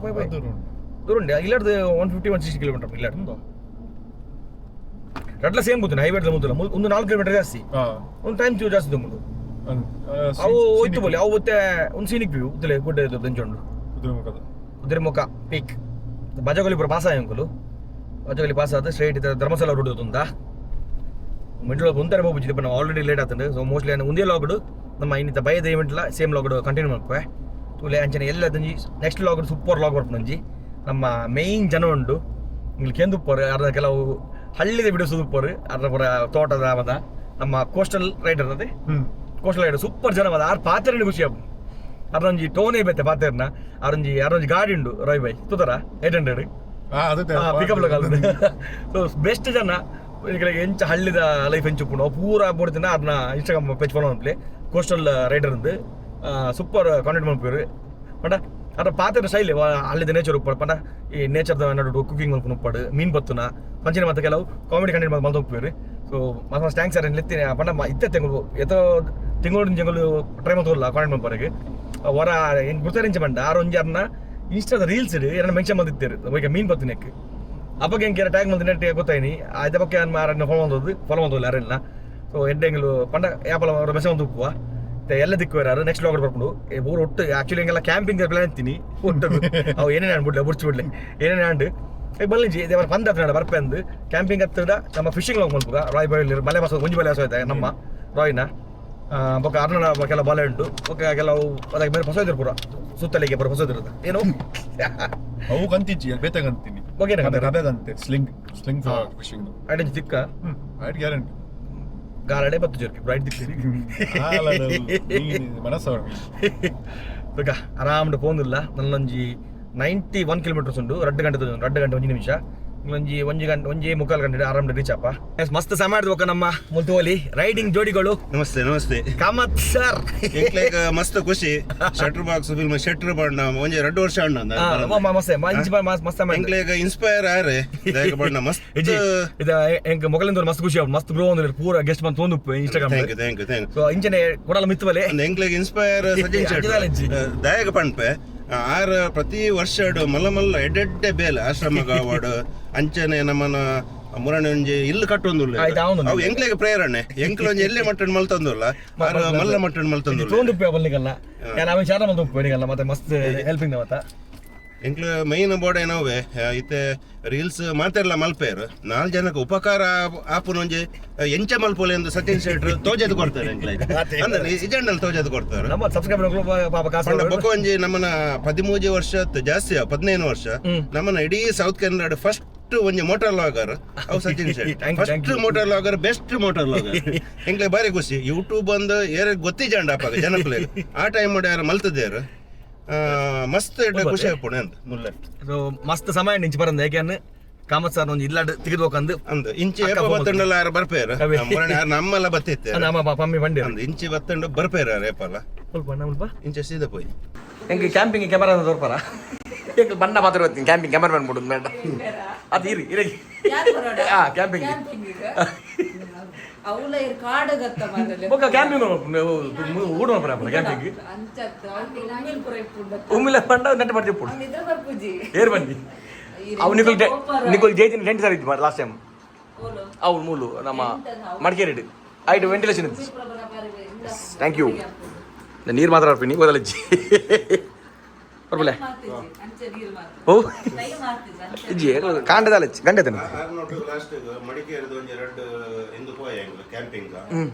ದೂರ ಉಂಡೆ ಇಲ್ಲಾಡ್ದು 150-160 ಕಿಲೋಮೀಟರ್ ಇಲ್ಲಾಡ್ದು ರಡ್ಲ ಸೇಮ್ ಗೊತ್ತಿನ ಹೈವೇಡ್ ಮುಂದಿಲ್ಲ ಒಂದು 4 ಕಿಲೋಮೀಟರ್ ಜಾಸ್ತಿ ಒಂದು ಟೈಮ್ ಜಾಸ್ತಿ ಮುಂದು ಅವು ಹೋಯ್ತು ಬೋಲಿ ಅವು ಮತ್ತೆ ಒಂದು ಸೀನಿಕ್ ವ್ಯೂ ಉತ್ತಲೆ ಗುಡ್ಡ ಇದು ಬೆಂಚೊಂಡು ಕುದುರೆಮುಖ ಪೀಕ್ ಬಜಗೋಲಿ ಪುರ ಪಾಸ ಅಂಕಲು ಬಜಗೋಲಿ ಪಾಸ್ ಆದ ಸ್ಟ್ರೈಟ್ ಧರ್ಮಸ್ಥಳ ರೋಡ್ ತುಂದಾ ಮಿಡ್ಲ್ ಒಂಥರ ಹೋಗ್ಬಿಟ್ಟಿದೆ ನಾವು ಆಲ್ರೆಡಿ ಲೇಟ್ ಆಗ್ತದೆ ಸೊ ಮೋಸ್ಟ್ಲಿ ಒಂದೇ ಲಾಗ್ಡು ನಮ್ಮ ಇನ್ನಿತ ಬೈದ ಇವೆಂಟ್ಲ ಸೇಮ್ ಲಾಗ್ಡು ಕಂಟಿನ್ಯೂ ಮಾಡ್ಪೆ ತುಲೆ ಅಂಚನೆ ಎಲ್ಲ ದಂಜಿ ನೆಕ್ಸ್ಟ್ ಲಾಗ್ಡು ಸೂಪರ್ ಲಾಗ್ ಬರ್ಪಂಜಿ ನಮ್ಮ ಮೇಯ್ನ್ ಜನ ಉಂಡು ಇಲ್ಲಿ ಕೆಂದುಪ್ಪರು ಅರ್ಧ ಕೆಲವು ಹಳ್ಳಿದ ಬಿಡಿಸೋದು ಉಪ್ಪರು ಅರ್ಧ ಪುರ ತೋಟದ ಮದ ನಮ್ಮ ಕೋಸ್ಟಲ್ ರೈಡರ್ ಅದೇ ಕೋಸ್ಟಲ್ ರೈಡರ್ ಸೂಪರ್ ಜನ ಮದ ಆರು ಪಾತ್ರೆ ಖುಷಿ ಹಬ್ಬ ಅರ್ನೊಂಜಿ ಟೋನೇ ಬೇತೆ ಪಾತ್ರೆನ ಅರೊಂಜಿ ಗಾಡಿ ಉಂಡು ರಾಯ್ ಬೈ ತೂತರ 800 ಪಿಕಪ್ ಲಗಾಲ ಸೊ ಬೆಸ್ಟ್ ಜನ ಎಂಚ ಹಳ್ಳಿದ ಲೈಫ್ ಎಂಚುಪ್ಪುಂಡು ಪೂರ ಬೋಡ್ತಿನ ಅದನ್ನ ಇನ್ಸ್ಟಾಗ್ರಾಮ್ ಪೇಜ್ ಫಾಲೋ ಮಾಡ್ಲಿ ಕೋಸ್ಟಲ್ ರೈಡರ್ ಅಂದು ಸೂಪರ್ ಕಾಂಟೆಂಟ್ ಮಾಡ್ಪೇರು ಪಂಡ ಅದ್ರ ಪಾತ್ರೆ ಶೈಲಿ ಅಲ್ಲಿದ ನೇಚರ್ ಉಪ್ಪಾಡು ಪಂಡ ಈ ನೇಚರ್ದ ನಡು ಕುಕಿಂಗ್ ಮಾಡ್ಕೊಂಡು ಉಪ್ಪಾಡು ಮೀನು ಬತ್ತುನ ಪಂಚಿನ ಮತ್ತೆ ಕೆಲವು ಕಾಮಿಡಿ ಕಂಟೆಂಟ್ ಮಲ್ತು ಹೋಗ್ಪೇರು ಸೊ ಮಸ್ತ್ ಥ್ಯಾಂಕ್ಸ್ ಸರ್ ಎತ್ತೀನಿ ಪಂಡ ಇತ್ತೆ ತೆಂಗಳು ಎತ್ತೋ ತಿಂಗಳು ಜಂಗಲು ಟ್ರೈ ಮಾಡ್ತೋಲ್ಲ ಕಾಂಟೆಂಟ್ ಮಾಡ್ಪಾರಿಗೆ ಹೊರ ಏನು ಗುರ್ತಾರಿಂಚ ಬಂಡ ಆರೊಂಜಿ ಅರ್ನ ಇನ್ಸ್ಟಾದ ರೀಲ್ಸ್ ಇಡು ಎರಡು ಮೆನ್ಷನ್ ಬಂದಿತ್ತೇರು ಈಗ ಮೀನು ಬತ್ತಿನಕ್ಕೆ ಅಪ್ಪಗೆ ಹೆಂಗೆ ಟ್ಯಾಗ್ ಮಂದಿ ನೆಟ್ ಗೊತ್ತಾಯಿನಿ ಅದ ಬಗ್ಗೆ ಫಾಲೋ ಮಾಡೋದು ಯಾರೆಲ್ಲ ಸೊ ಎಡ್ಡೆಂಗಳು ಪಂಡ ಯಾಪಲ ಅವ್ರ ಮೆಸೇಜ್ ಒಂದು ಉಪ್ಪುವ ಎಲ್ಲ ದಿಕ್ಕು ಯಾರು ನೆಕ್ಸ್ಟ್ ಲಾಗ್ ಬರ್ಕೊಂಡು ಊರು ಒಟ್ಟು ಆಕ್ಚುಲಿ ಹಿಂಗೆಲ್ಲ ಕ್ಯಾಂಪಿಂಗ್ ಪ್ಲಾನ್ ಅಂತೀನಿ ಒಟ್ಟು ಅವು ಏನೇನು ಅನ್ಬಿಡ್ಲೆ ಬುಡ್ಚಿ ಬಿಡ್ಲಿ ಏನೇನು ಅಂಡು ಬಲ್ಲಿಂಜಿ ದೇವರ ಪಂದ ಹತ್ರ ಬರ್ಪೆ ಅಂದು ಕ್ಯಾಂಪಿಂಗ್ ಹತ್ತಿರ ನಮ್ಮ ಫಿಶಿಂಗ್ ಲಾಗ್ ಮಾಡ್ಬೇಕು ರಾಯ್ ಬಾಯಲ್ಲಿ ಮಲೆ ಮಾಸ ಮುಂಜಿ ಬಲೆ ಆಯ್ತಾ ನಮ್ಮ ರಾಯ್ನ ಬೊಕ್ಕ ಅರ್ಣ ಕೆಲವು ಬಲೆ ಉಂಟು ಬೊಕ್ಕ ಕೆಲವು ಅದಕ್ಕೆ ಬೇರೆ ಹೊಸದಿರು ಪೂರ ಸುತ್ತಲಿಗೆ ಬರೋ ಹೊಸದಿರುತ್ತೆ ಏನು ಅವು ಕಂತಿಚ್ಚಿ ಬೇತ ಕಂತೀನಿ ರಬೆಗಂತೆ ಸ್ಲಿಂಗ್ ಫಿಶಿಂಗ್ ಐಡೆಂಜ್ ದಿಕ್ಕ ಐಟ್ ಗ್ಯಾರಂಟಿ ಗಾರಡೆ ಬತ್ತು ಜರ್ಕಿ ಬ್ರೈಟ್ ದಿಕ್ಕಿರಿ ಮನಸ್ಸು ಆರಾಮ್ಡು ಪೋಂದಿಲ್ಲ ನನ್ನೊಂಜಿ 91 ಕಿಲೋಮೀಟರ್ಸ್ ಉಂಟು 2 ಗಂಟೆ 1 ನಿಮಿಷ ಒಂಜಿ ಮುಕ್ಕಾಲು ಗಂಟೆ ಆರಾಮ್ಡೆ ರೀಚ್ ಅಪ್ಪ ಮಸ್ತ್ ಸಮಾಡ್ಬೇಕು ನಮ್ಮ ಮುಲ್ತುವಲಿ ರೈಡಿಂಗ್ ಜೋಡಿಗಳು ನಮಸ್ತೆ ಕಾಮತ್ ಸರ್ ಎಂಕ್ಲೆಗ್ ಮಸ್ತ್ ಖುಷಿ ಶಟ್ರ್ ಬಾಕ್ಸ್ ಫಿಲ್ಮ್ ಶಟ್ರ್ ಬಣ್ಣ ಒಂಜಿ 2 ವರ್ಷ ಮಸ್ತ್ ಎಂಕ್ಲೆಗ್ ಇನ್ಸ್ಪೈರ್ ಆರೆ ದಾಯಕ ಬಣ್ಣ ಮಸ್ತ್ ಇದ ಎಂಕ್ ಮೊಗಲಿಂದ ಮಸ್ತ್ ಖುಷಿ ಮಸ್ತ್ ಗ್ರೋ ಅಂದ್ರೆ ಪೂರ ಗೆಸ್ಟ್ ಬಂದು ತೊಂದು ಇನ್ಸ್ಟಾಗ್ರಾಮ್ ಥ್ಯಾಂಕ್ ಯು ಸೊ ಇಂಚನೆ ಕೊಡಲ್ಲ ಮಿತ್ತವಲೆ ಎಂಕ್ಲೆಗ್ ಇನ್ಸ್ಪೈರ್ ಸಜಿನ್ ಶಟ್ರ್ ದಾಯಕ ಪಣ್ಪೆ ಆರ್ ಪ್ರತಿ ವರ್ಷ ಮಲ್ಲ ಎಡ್ಡೆ ಬೇಲೆ ಆಶ್ರಮ ಗಾವಾಡ್ ಅಂಚನೆ ನಮ್ಮನ ಮುರಣೆ ಒಂಜಿ ಇಲ್ಲು ಕಟ್ಟೊಂದುಲ್ಲ ಅವು ಎಂಕ್ಲೆಗ್ ಪ್ರೇರಣೆ ಎಂಕ್ಲ ಒಂಜಿ ಎಲ್ಲೆ ಮಟ್ಟನ್ ಮಲ್ತೊಂದುಲ್ಲ ಆರ್ ಮಲ್ಲ ಮಟ್ಟನ್ ಮಲ್ತೊಂದುಲ್ಲ ತೊಂದುಪ್ಪೆ ಬಲ್ಲಿಗಲ್ಲ ನಾನು ಶಾರ ಮಲ್ತೊಪ್ಪೆ ಮತ್ತೆ ಮಸ್ತ್ ಹೆಲ್ಪಿಂಗ್ ಮತ್ತ ಎಂಕ್ಲು ಮೈನ್ ಬೋರ್ಡ್ ಏನವೆ ಇತ್ತೆ ರೀಲ್ಸ್ ಮಾತೆಲ್ಲ ಮಲ್ಪೇರು 4 ಜನಕ್ಕೆ ಉಪಕಾರ ಆಪುನೊಂಜಿ ಎಂಚ ಮಲ್ಪೋಲೆ ಎಂದು ಸಚಿನ್ ಶೆಟ್ರು ತೋಜದು ಕೊಡ್ತಾರೆ ಎಂಕ್ಲೆಗ್ ಅಂದ್ರೆ ಇಜಂಡಲ್ ತೋಜದು ಕೊಡ್ತಾರೆ ನಮ್ಮ ಸಬ್ಸ್ಕ್ರೈಬರ್ ಬೊಕ ಒಂಜಿ ನಮ್ಮನ 13 ವರ್ಷ ಜಾಸ್ತಿ 15 ವರ್ಷ ನಮ್ಮನ ಇಡೀ ಸೌತ್ ಕನ್ನಡ ಫಸ್ಟ್ ಒಂಜಿ ಮೋಟಾರ್ ಲಾಗರ್ ಅವು Sachin Shetty first moto vlogger best moto vlogger ಎಂಕ್ಲೆ ಬಾರಿ ಖುಷಿ ಯೂಟ್ಯೂಬ್ ಬಂದು ಏರ ಗೊತ್ತಿಜಂಡ ಅಪ್ಪ ಜನಕ್ಲೆ ಆ ಟೈಮ್ ಮಾಡಿ ಯಾರು ಮಲ್ತದೇರು ಮಸ್ತ್ ಖುಷಿ ಆಗ್ಪುಣೆ ಅಂತ ಮುಲ್ಲ ಸೊ ಮಸ್ತ್ ಸಮಯ ನಿಂಚು ಬರಂದ ಯಾಕೆಂದ್ರೆ ಕಾಮತ್ ಸರ್ ಒಂದು ಇಲ್ಲಾಡ್ ತಿಗಿದ್ಬೇಕಂದು ಅಂದ್ ಇಂಚಿ ಬತ್ತಂಡಲ್ಲ ಯಾರು ಬರ್ಪೇರು ನಮ್ಮೆಲ್ಲ ಬತ್ತಿತ್ತೆ ನಮ್ಮ ಪಮ್ಮಿ ಬಂಡಿ ಅಂದ್ ಇಂಚಿ ಬತ್ತಂಡು ಬರ್ಪೇರ ರೇಪಲ್ಲ ಸ್ವಲ್ಪ ಇಂಚೆ ಸೀದಾ ಪೋಯಿ ಹೆಂಗೆ ಕ್ಯಾಂಪಿಂಗ್ ಕ್ಯಾಮರಾ ತೋರ್ಪಾರ ಹೆಂಗೆ ಬಣ್ಣ ಮಾತ್ರ ಬರ್ತೀನಿ ಕ್ಯಾಂಪಿಂಗ್ ಕ್ಯಾಮರಾ ಮಾಡ್ಬಿಡುದು ಬೇಡ ಅದು ಇರಿ ಕ್ಯಾಂಪಿಂಗ್ ಕ್ಯಾಂಪಿಂಗ್ ಊಟ ಮಾಡ್ಬಾರ ಕ್ಯಾಂಪಿಂಗ್ ಉಮ್ಮಿಲ ಪಂಡ ನೆಟ್ ಮಾಡ್ತೀವಿ ಏರ್ ಬನ್ನಿ ಅವು ನಿಕೋಲ್ ಜೈತಿನ ಟೆಂಟ್ ಸರ್ ಇತ್ತು ಲಾಸ್ಟ್ ಟೈಮ್ ಅವು ಮೂಲು ನಮ್ಮ ಮಡಿಕೇರಿ ಐಟು ವೆಂಟಿಲೇಷನ್ ಇತ್ತು ಥ್ಯಾಂಕ್ ಯು ನೀರು ಮಾತಾಡ್ತೀನಿ ಓದಲಜ್ಜಿ ಬರ್ಬಲೆ ಓ ಇಜ್ಜಿ ಕಾಂಡದಲ್ಲಜ್ಜಿ ಗಂಡದನ ಲಾಸ್ಟ್ ಮಡಿಕೇರಿದ ಒಂಜಿ ಎರಡು ಇಂದು ಪೋಯ ಕ್ಯಾಂಪಿಂಗ್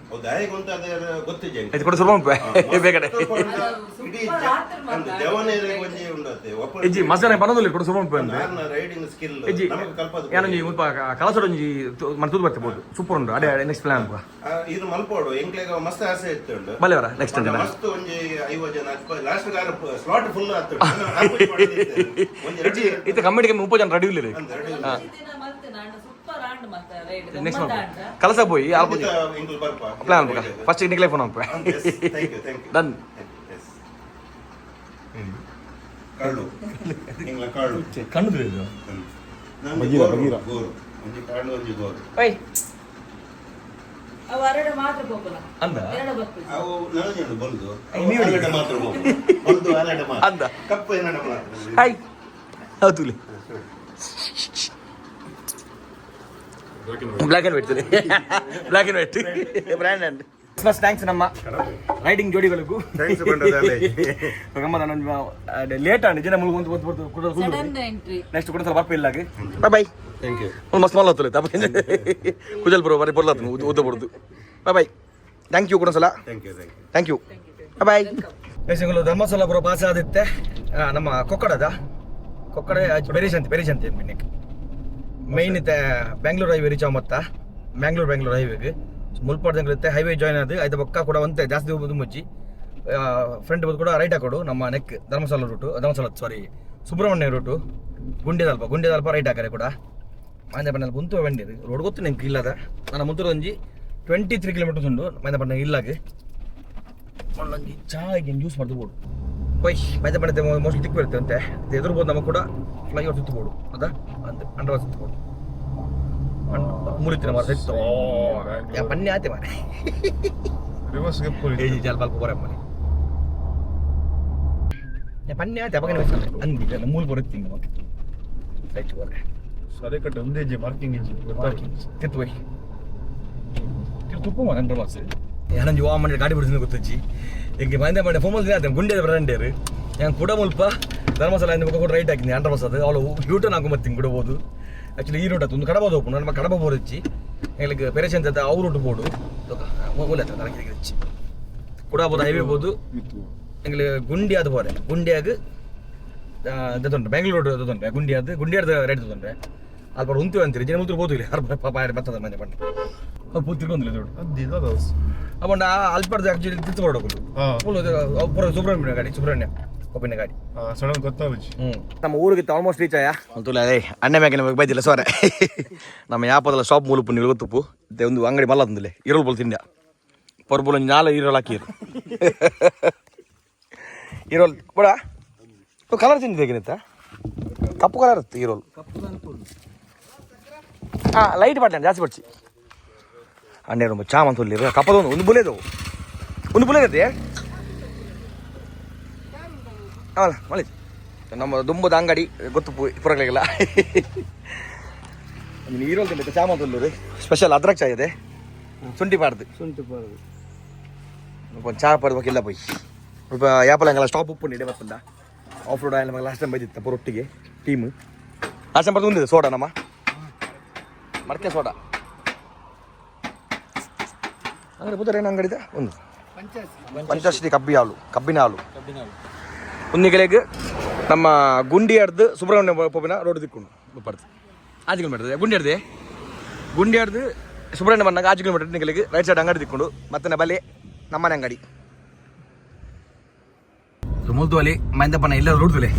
ಅವು ದಾಯಿಗೆ ಅಂತ ಅದರ ಗೊತ್ತಿಜ್ಜೆ ಇದು ಕೂಡ ಸುಲಭ ಬೇಕಡೆ ಇಡೀ ದೇವನೇರಿಗೆ ಒಂಜಿ ಉಂಡತೆ ಇಜ್ಜಿ ಮಸಾಲೆ ಬರೋದಿಲ್ಲ ಕೂಡ ಸುಲಭ ನನ್ನ ರೈಡಿಂಗ್ ಸ್ಕಿಲ್ ಇಜ್ಜಿ ನಮಗೆ ಕಲ್ಪದು ಏನೊಂಜಿ ಮುಲ್ಪ ಕಲಸೊಡೊಂಜಿ ಮನ ತೂದು ಬರ್ತಿರ್ಬೋದು ಸೂಪರ್ ಉಂಟು ಅದೇ ನೆಕ್ಸ್ಟ್ ಪ್ಲಾನ್ ಇದು ಮಲ್ಪೋಡು ಎಂಕ್ಲೆಗ ಮಸ್ತ್ ಆಸೆ ಇತ್ತು ಬಲ್ಲೆವರ ನೆಕ್ಸ್ಟ್ ಅಂತ ಮಸ್ತ್ ಒಂಜಿ 50 ಜನ ಲಾಸ್ಟ್ ಗಾರ ಸ್ಲಾಟ್ ಫುಲ್ ಆತು ಇತ್ತೆ ಕಮ್ಮಿಟಿಗೆ 30 ಜನ ರೆಡಿ ಇಲ್ಲ ನೆಕ್ಸ್ಟ್ ಕಲಸ போய் ಆಲ್ಬೋ ಪ್ಲಾನ್ ಫಸ್ಟ್ ನಿಕ್ಲೆ ಫೋನ್ ಹಾಕ ಡನ್ ಕಾಳು ಇಂಗ್ಲ ಕಾಳು ಕಣ್ಣು ಇದು ಬಗೀರ ಬಗೀರ ಗೋರು ಒಂಜಿ ಕಾಳು ಒಂಜಿ ಗೋರು ಓಯ್ ಅವು ಎರಡು ಮಾತ್ರ ಹೋಗಲ್ಲ ಅಂದ ಎರಡು ಬರ್ತದೆ ಅವು ನನಗೆ ಬಂದು ಅಲ್ಲಡೆ ಮಾತ್ರ ಹೋಗು ಬಂದು ಅಲ್ಲಡೆ ಮಾತ್ರ ಅಂದ ಕಪ್ಪು ಏನಡೆ ಮಾತ್ರ ಹಾಯ್ ಹೌದು black and white black and white brand and Christmas thanks ನಮ್ಮ ರೈಡಿಂಗ್ ಜೋಡಿಗಳಿಗೂ ಥ್ಯಾಂಕ್ಸ್ ಬಂದದಲ್ಲ ಗಮ್ಮತ್ ನಾನು ಲೇಟ್ ಆಗಿ ಜನ ಮುಳುಗು ಒಂದು ಬರ್ತು ಸಡನ್ ಎಂಟ್ರಿ ನೆಕ್ಸ್ಟ್ ಕೂಡ ಸ್ವಲ್ಪ ಇಲ್ಲಾಗಿ ಬಾಯ್ ಬಾಯ್ ಥ್ಯಾಂಕ್ ಯು ಒಂದು ಮಸ್ತ್ ಮಲ್ಲ ಹೊತ್ತಲ್ಲ ತಪ್ಪ ಕುಜಲ್ಪುರ ಬರೀ ಬರ್ಲಾತನು ಉದ್ದ ಬರೋದು ಬಾಯ್ ಬಾಯ್ ಥ್ಯಾಂಕ್ ಯು ಕೂಡ ಸಲ ಥ್ಯಾಂಕ್ ಯು ಬಾಯ್ ಬೇಸಿಗಳು ಧರ್ಮಸ್ಥಳ ಬರೋ ಪಾಸ್ ಆದಿತ್ತೆ ನಮ್ಮ ಕೊಕ್ಕಡದ ಬೆರಿಶಂತಿ ಮಿನ್ನಿಕ್ ಮೈನ್ ಇತ್ತೆ ಬ್ಯಾಂಗ್ಳೂರ್ ಹೈವೇ ರೀಚ್ ಮತ್ತ ಬ್ಯಾಂಗ್ಳೂರ್ ಹೈವೇಗೆ ಮುಲ್ಪಾಡ್ದಂಗೆ ಹೈವೇ ಜಾಯ್ನ್ ಆದ ಐದು ಪಕ್ಕ ಕೂಡ ಒಂತೆ ಜಾಸ್ತಿ ಹೋಗ್ಬೋದು ಮುಚ್ಚಿ ಫ್ರಂಟ್ ಬಂದು ಕೂಡ ರೈಟ್ ಹಾಕೋಡು ನಮ್ಮ ನೆಕ್ ಧರ್ಮಸ್ಥಳ ಸಾರಿ ಸುಬ್ರಹ್ಮಣ್ಯ ರೂಟು ಗುಂಡೆದಲ್ಪ ರೈಟ್ ಹಾಕರೆ ಕೂಡ ಮಾಂಜಪಣ್ಣಲ್ಲಿ ಕುಂತು ಬಂದಿರು ರೋಡ್ ಗೊತ್ತು ನಿಮ್ಗೆ ಇಲ್ಲದ ನಾನು ಮುಂತೂರು ಒಂಜಿ 23 ಕಿಲೋಮೀಟರ್ಸ್ ಉಂಡು ಮಾಂಜಪಣ್ಣ ಇಲ್ಲಾಗೆ ಒಂದೊಂದು ಚಾಯ್ಗೆ ಜ್ಯೂಸ್ ಮಾಡ್ದು ಬೋಡು ಹೋಯ್ ಮಾಂಜಪಣ್ಣತೆ ಮೋಸ್ಟ್ಲಿ ತಿಕ್ ಬರುತ್ತೆ ಅಂತೆ ಎದುರ್ಬೋದು ನಮಗೆ ಕೂಡ ಫ್ಲೈಓವರ್ ಸುತ್ತಬೋದು ಅದಾ ಅಂತ ಅಂಡರ್ ಸುತ್ತಬೋದು ಮುರಿತಿನ ಮಾರ ಪನ್ನೆ ಆತೆ ಮಾರೆ ರಿವರ್ಸ್ ಗೆ ಪೋಲಿ ಜಲ್ ಬಲ್ಪ ಬರ ಮನೆ ಪನ್ನೆ ಆತೆ ಅಪಗನೆ ಅಂದಿ ಮೂಲ ಬರುತ್ತೆ ನಮಗೆ ರೈಟ್ ಬರ ಸರಿ ಕಟ್ಟ ಒಂದೇ ಜೆ ಮಾರ್ಕಿಂಗ್ ಇಂಜಿ ತಿತ್ತು ಹೋಯ್ ತುಪ್ಪು ಅಂಡರ್ ಮಾರ್ಕ್ಸ್ ಏನಂಜಿ ವಾ ಮನೆ ಗಾಡಿ ಬಿಡಿಸಿದ ಗೊತ್ತಜ್ಜಿ ಹಿಂಗೆ ಮಂದೆ ಮಾಡಿ ಫೋಮಲ್ ಆಯ್ತು ಗುಂಡೆ ಬ್ರಾಂಡೇರು ഞാൻ ಕೂಡ ಮುಲ್ಪ ಧರ್ಮಸ್ಥಳ ಇಂದ ಕೂಡ ರೈಟ್ ಹಾಕಿದ್ನಿ ಅಂಡರ್ ಬಸ್ ಅದು ಅವಳು ಯೂಟರ್ನ್ ಹಾಕೊ ಬರ್ತೀನಿ ಬಿಡಬಹುದು ಆ್ಯಕ್ಚುಲಿ ಈ ರೂಟ್ ಆಯ್ತು ಒಂದು ಕಡಬ ಹೋಗ್ಬೋದು ನಮ್ಮ ಕಡಬ ಬೋರಿಚ್ಚಿ ಎங்களுக்கு ಪೆರೇಶನ್ ಅಂತ ಅವ್ರು ರೂಟ್ ಬೋಡು ಓಲೆ ಹತ್ರ ನನಗೆ ಹೆಚ್ಚಿ ಕೂಡ ಬೋದು ಹೈವೇ ಬೋದು எங்களுக்கு ಗುಂಡಿ ಅದು ಬೋರೆ ಗುಂಡಿಯಾಗ ಇದುಂಟು ಬೆಂಗಳೂರು ಇದುಂಟು ಗುಂಡಿಯಾದ ರೈಟ್ ಇದುಂಟು ಅಲ್ಪ ಉಂತು ಅಂತೀರಿ ಜನ ಮುಂತು ಬೋದು ಇಲ್ಲ ಪಾಪ ಬರ್ತದ ಮನೆ ಬಣ್ಣ ಅದು ಪೂ ತಿರ್ಗೊಂದಿಲ್ಲ ದೊಡ್ಡ ಅದಿದ ಅಪ್ಪಣ್ಣ ಅಲ್ಪರ್ದು ಆ್ಯಕ್ಚುಲಿ ತಿತ್ತು ಹೊಡೋದು ಪೂರ ಸುಬ್ರಹ್ಮಣ್ಯ ಒಪ್ಪಿನ ಗಾಡಿ ಸಡನ್ ಗೊತ್ತಾಗುತ್ತೆ ನಮ್ಮ ಊರಿಗೆ ಆಲ್ಮೋಸ್ಟ್ ರೀಚ್ ಆಯಾ ಅಂತೂ ಅದೇ ಅಣ್ಣೆ ಮ್ಯಾಗೆ ನಮಗೆ ಬೈದಿಲ್ಲ ಸೋರೆ ನಮ್ಮ ಯಾಪದಲ್ಲ ಶಾಪ್ ಮೂಲಪು ನೀವು ಗೊತ್ತುಪ್ಪು ಒಂದು ಅಂಗಡಿ ಮಲ್ಲ ತಂದಿಲ್ಲ ಈರೋಲ್ ಬೋಲ್ ತಿಂಡ ಪೊರ್ಬೋಲ್ ಒಂದು ನಾಳೆ ಈರೋಲ್ ಹಾಕಿರು ಈರೋಲ್ ಬೇಡ ಕಲರ್ ತಿಂದಿದೆ ಹೇಗಿರುತ್ತೆ ಕಪ್ಪು ಕಲರ್ ಇರುತ್ತೆ ಈರೋಲ್ ಹಾಂ ಲೈಟ್ ಬಾಟ್ಲಿ ಜಾಸ್ತಿ ಬಡ್ಸಿ ಅಣ್ಣೆ ரொம்ப ಚಾಮಂತ ಹೊಲಿರು ಕಪ್ಪದೊಂದು ಒಂದು ಬುಲೆ ಅವಲ್ಲ ಮಳೆ ನಮ್ಮ ದುಂಬದ ಅಂಗಡಿ ಗೊತ್ತು ಪುರಗಳಿಗೆಲ್ಲ ಈರೋಲ್ ತಿಂಡಿ ಚಾಮಂತ ಹೊಲಿರು ಸ್ಪೆಷಲ್ ಅದ್ರಕ್ ಚಾಯ್ ಇದೆ ಶುಂಠಿ ಪಾಡ್ದು ಚಾ ಪಡ್ಬೇಕಿಲ್ಲ ಪೋಯ್ ಸ್ವಲ್ಪ ಯಾಪಲ್ಲ ಸ್ಟಾಪ್ ಉಪ್ಪು ನೀಡೆ ಬರ್ತಂದ ಆಫ್ ರೋಡ್ ಆಯ್ತು ಲಾಸ್ಟ್ ಟೈಮ್ ಬೈದಿತ್ತ ಪೊರೊಟ್ಟಿಗೆ ಟೀಮ್ ಲಾಸ್ಟ್ ಟೈಮ್ ಬರ್ದು ಒಂದಿದೆ ಸೋಡಾ ನಮ್ಮ ಮಡಕೆ ಸೋಡಾ ಅಂಗಡಿ ಪುತ್ರ ಏನು ಅಂಗಡಿ ಇದೆ ಒಂದು ಪಂಚಾಶ್ರೀ ಕಬ್ಬಿನ ಹಾಲು ಕುಂದಿಗೆಲೆಗೆ ನಮ್ಮ ಗುಂಡಿಯಾಡ್ದು ಸುಬ್ರಹ್ಮಣ್ಯ ಪೋಪಿನ ರೋಡ್ ದಿಕ್ಕೊಂಡು ಪಡ್ದು 5 ಕಿಲೋಮೀಟರ್ ಗುಂಡಿಯಾಡ್ದು ಸುಬ್ರಹ್ಮಣ್ಯ ಬಂದಾಗ 5 ಕಿಲೋಮೀಟರ್ ನಿಗಲಿಗೆ ರೈಟ್ ಸೈಡ್ ಅಂಗಡಿ ದಿಕ್ಕೊಂಡು ಮತ್ತೆ ಬಲೆ ನಮ್ಮನೆ ಅಂಗಡಿ ಮುಲ್ತುವಲಿ ಮೈಂದಪ್ಪನ ಎಲ್ಲ ರೋಡ್ತಲೆ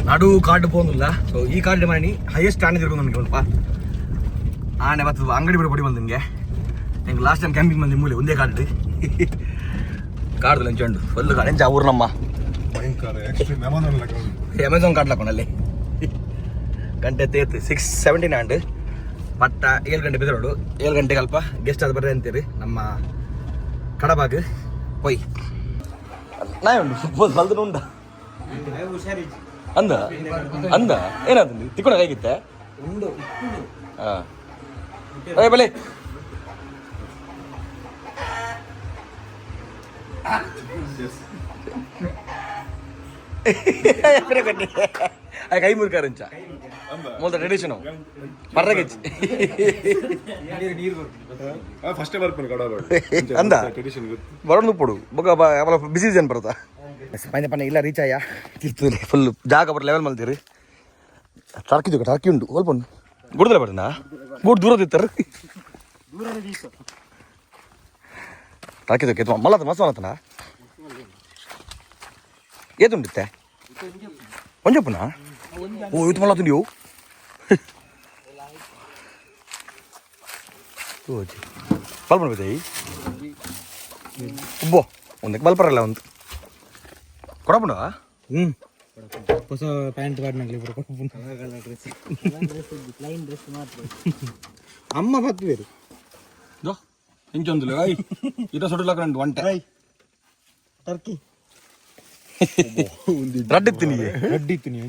ನಡು ಕಾರ್ಡ್ ಪೋಂದಿಲ್ಲ ಸೊ ಈ ಕಾರ್ಡ್ ಮಾಡಿ ಹೈಯೆಸ್ಟ್ ಆನೆ ತಿರ್ಕೊಂಡು ನಮಗೆ ಸ್ವಲ್ಪ ಆನೆ ಬರ್ತದೆ ಅಂಗಡಿ ಬಿಡಿ ಬಂದು ನಿಮ್ಗೆ ಲಾಸ್ಟ್ ಟೈಮ್ ಕ್ಯಾಂಪಿಂಗ್ ಬಂದು ಮೂಲೆ ಒಂದೇ ಕಾರ್ಡ್ ಕಾರ್ಡ್ ಲಂಚಂಡು ಫುಲ್ ಕಾರ್ಡ್ ಎಂಚ ಊರು ನಮ್ಮ ಅಮೆಝಾನ್ ಕಾರ್ಡ್ ಹಾಕೊಂಡಲ್ಲಿ ಗಂಟೆ ತೇತು 6:17 ಆಂಡ್ ಪಟ್ಟ 7 ಗಂಟೆ ಬೆದರೋಡು 7 ಗಂಟೆಗೆ ಅಲ್ಪ ಗೆಸ್ಟ್ ಅದು ಬರ್ರಿ ಅಂತೀರಿ ನಮ್ಮ ಕಡಬಾಗ ಪೊಯ್ ನಾಯಿ ಉಂಟು ಬಲ್ದು ಉಂಡ ಅಂದ ಏನಾದ್ರು ತಿಕ್ಕೊಂಡ ಹೇಗಿತ್ತೆ ಹಾಂ ಬಲೆ ಕೈ ಮುರ್ಕಾರಂಚ ಮೊದಲ ಟ್ರೆಡಿಷನ್ ಪರ್ರಗೆಚ್ಚಿ ಫಸ್ಟೇ ಬರ್ಪೇನೆ ಕಡ ಅಂದ ಬರೋದು ಪಡು ಬೊಗ ಅವಳ ಬಿಸಿ ಜನ ಬರುತ್ತಾ ಪೈನ ಪನ್ನ ಇಲ್ಲ ರೀಚ್ ಆಯ್ಯ ತಿರ್ತದೆ ಫುಲ್ ಜಾಗ ಬರ ಲೆವೆಲ್ ಮಲ್ತೀರಿ ಟರ್ಕಿ ಟರ್ಕಿ ಉಂಟು ಸ್ವಲ್ಪ ಗುಡ್ದಲ್ಲ ಬರೋಣ ಗುಡ್ ದೂರ ತಿತ್ತಾರೆ ಟರ್ಕಿ ಮಲ್ಲತ್ತ ಮಸ್ತ್ ಮಲ್ಲತ್ತನ ಏತುಂಡಿತ್ತೆ ಒಂಜಪ್ಪನ ಓ ಇದು ಮಲ್ಲ ನೀವು ಬಲ್ಪ್ ಮಾಡ್ಬೇಕು ಒಬ್ಬೋ ಒಂದಕ್ಕೆ ಬಲ್ಪರಲ್ಲ ಒಂದು ಕೊಡಪುಂಡ ಹೊಸ ಪ್ಯಾಂಟ್ ಪಾಡ್ನಾಗ್ಲಿ ಅಮ್ಮ ಬತ್ತು ಬೇರು ಇಂಚೊಂದು ಇದ ಸುಡಲಕ್ಕ ಒಂಟೆ ಟರ್ಕಿ ರಡ್ಡಿತ್ತೀನಿ ಅಡ್ಡಿತ್ತು ನೀವು